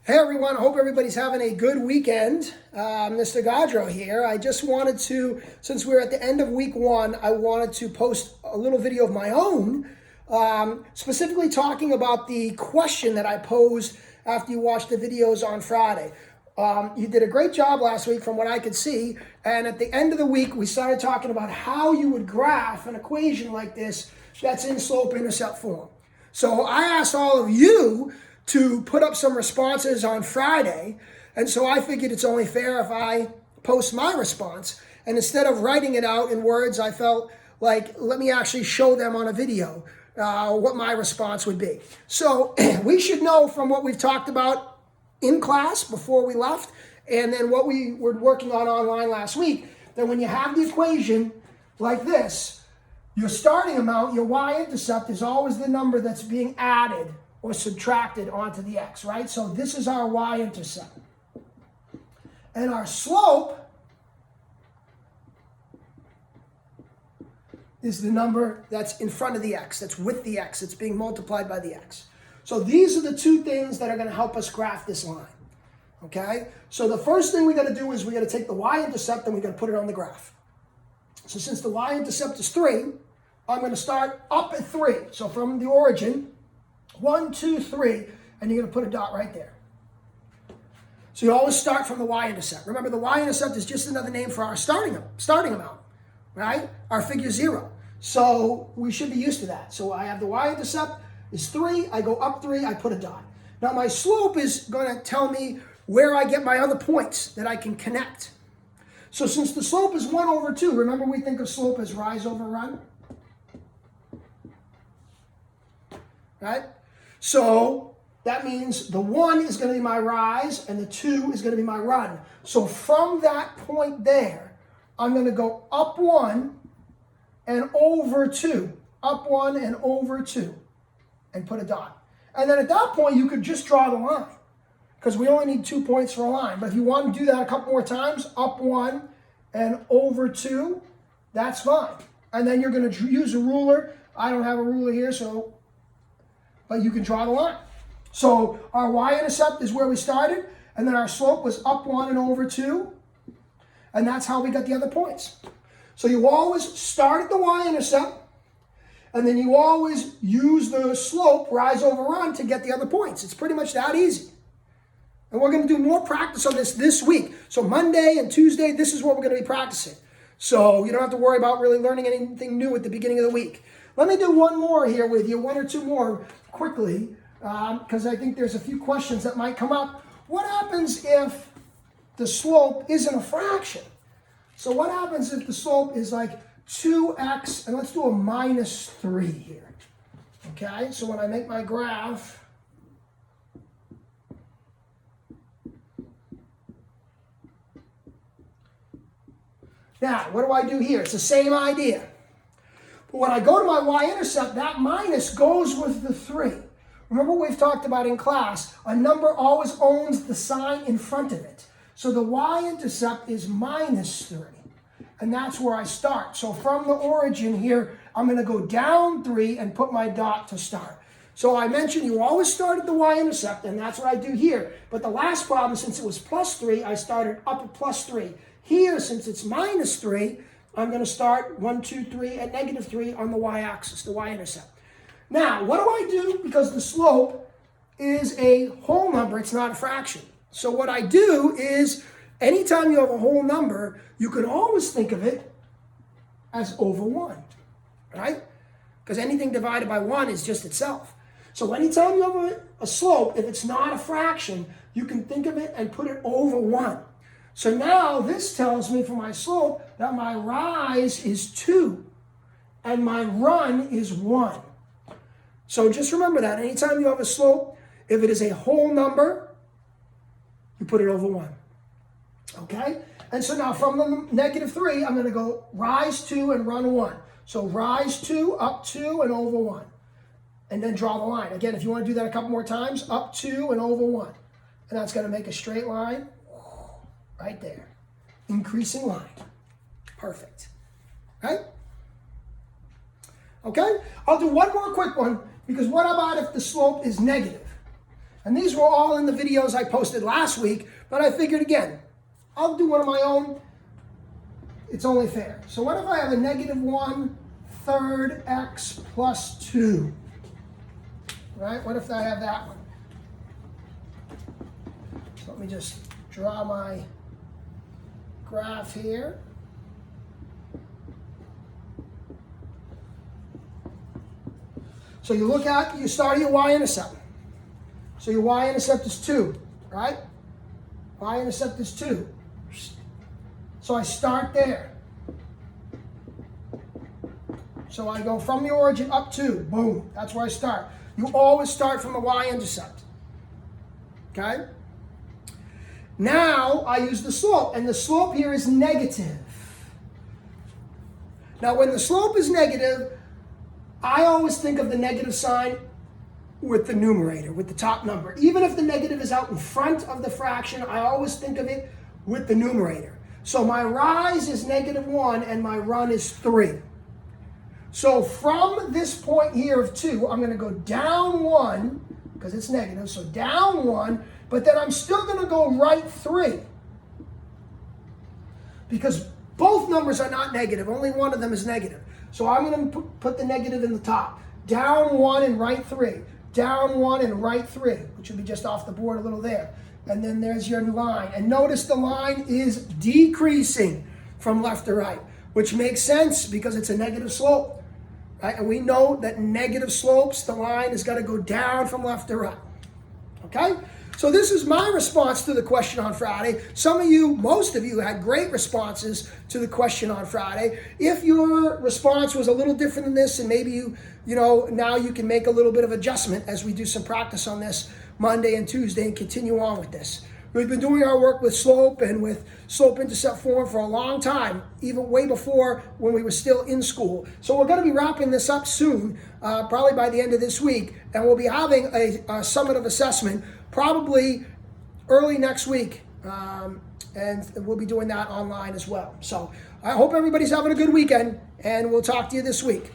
Hey everyone, I hope everybody's having a good weekend. Mr. Gadro here. I just wanted to, since we're at the end of week one, I wanted to post a little video of my own, specifically talking about the question that I posed after you watched the videos on Friday. You did a great job last week from what I could see, and at the end of the week, we started talking about how you would graph an equation like this that's in slope-intercept form. So I asked all of you to put up some responses on Friday. And so I figured it's only fair if I post my response. And instead of writing it out in words, I felt like, let me actually show them on a video what my response would be. So we should know from what we've talked about in class before we left, and then what we were working on online last week, that when you have the equation like this, your starting amount, your y-intercept, is always the number that's being added or subtracted onto the x, right? So this is our y-intercept. And our slope is the number that's in front of the x, that's with the x, it's being multiplied by the x. So these are the two things that are going to help us graph this line, okay? So the first thing we got to do is we got to take the y-intercept and we got to put it on the graph. So since the y-intercept is 3, I'm going to start up at 3. So from the origin, 1, 2, 3, and you're going to put a dot right there. So you always start from the y-intercept. Remember, the y-intercept is just another name for our starting amount, right? Our figure 0. So we should be used to that. So I have the y-intercept is 3. I go up 3. I put a dot. Now my slope is going to tell me where I get my other points that I can connect. So since the slope is 1 over 2, remember we think of slope as rise over run, right? So that means the 1 is going to be my rise and the 2 is going to be my run. So from that point there, I'm going to go up 1 and over 2. Up 1 and over 2 and put a dot. And then at that point, you could just draw the line because we only need 2 points for a line. But if you want to do that a couple more times, up 1 and over 2, that's fine. And then you're going to use a ruler. I don't have a ruler here, but you can draw the line. So our y-intercept is where we started, and then our slope was up 1 and over 2, and that's how we got the other points. So you always start at the y-intercept, and then you always use the slope, rise over run, to get the other points. It's pretty much that easy. And we're going to do more practice on this week. So Monday and Tuesday, this is what we're going to be practicing. So you don't have to worry about really learning anything new at the beginning of the week. Let me do one more here with you, 1 or 2 more quickly, because I think there's a few questions that might come up. What happens if the slope isn't a fraction? So what happens if the slope is like 2x, and let's do a minus 3 here, okay? So when I make my graph, now, what do I do here? It's the same idea. But when I go to my y-intercept, that minus goes with the 3. Remember what we've talked about in class, a number always owns the sign in front of it. So the y-intercept is minus 3. And that's where I start. So from the origin here, I'm going to go down 3 and put my dot to start. So I mentioned you always start at the y-intercept, and that's what I do here. But the last problem, since it was plus 3, I started up at plus 3. Here, since it's minus 3, I'm going to start 1, 2, 3 at negative 3 on the y-axis, the y-intercept. Now, what do I do? Because the slope is a whole number, it's not a fraction. So what I do is, anytime you have a whole number, you can always think of it as over 1, right? Because anything divided by 1 is just itself. So anytime you have a slope, if it's not a fraction, you can think of it and put it over 1. So now this tells me for my slope that my rise is 2 and my run is 1. So just remember that. Anytime you have a slope, if it is a whole number, you put it over 1. Okay? And so now from the negative 3, I'm going to go rise 2 and run 1. So rise 2, up 2, and over 1. And then draw the line. Again, if you want to do that a couple more times, up 2 and over 1. And that's going to make a straight line right there. Increasing line. Perfect. Right? Okay? I'll do one more quick one, because what about if the slope is negative? And these were all in the videos I posted last week, but I figured again, I'll do one of my own. It's only fair. So what if I have a -1/3 x plus 2? Right? What if I have that one? So let me just draw my graph here. So you start at your y-intercept. So your y-intercept is 2, right? Y-intercept is 2. So I start there. So I go from the origin up 2. Boom. That's where I start. You always start from the y-intercept. Okay? Now I use the slope, and the slope here is negative. Now when the slope is negative, I always think of the negative sign with the numerator, with the top number. Even if the negative is out in front of the fraction, I always think of it with the numerator. So my rise is -1 and my run is 3. So from this point here of 2, I'm going to go down 1, because it's negative, so down 1, but then I'm still going to go right 3. Because both numbers are not negative, only one of them is negative. So I'm going to put the negative in the top. Down 1 and right 3. Down 1 and right 3, which will be just off the board a little there. And then there's your line. And notice the line is decreasing from left to right, which makes sense because it's a negative slope. Right? And we know that negative slopes, the line has got to go down from left to right. Okay? So this is my response to the question on Friday. Some of you, most of you, had great responses to the question on Friday. If your response was a little different than this, and maybe now you can make a little bit of adjustment as we do some practice on this Monday and Tuesday and continue on with this. We've been doing our work with slope and with slope-intercept form for a long time, even way before when we were still in school. So we're going to be wrapping this up soon, probably by the end of this week, and we'll be having a summative assessment probably early next week, and we'll be doing that online as well. So I hope everybody's having a good weekend, and we'll talk to you this week.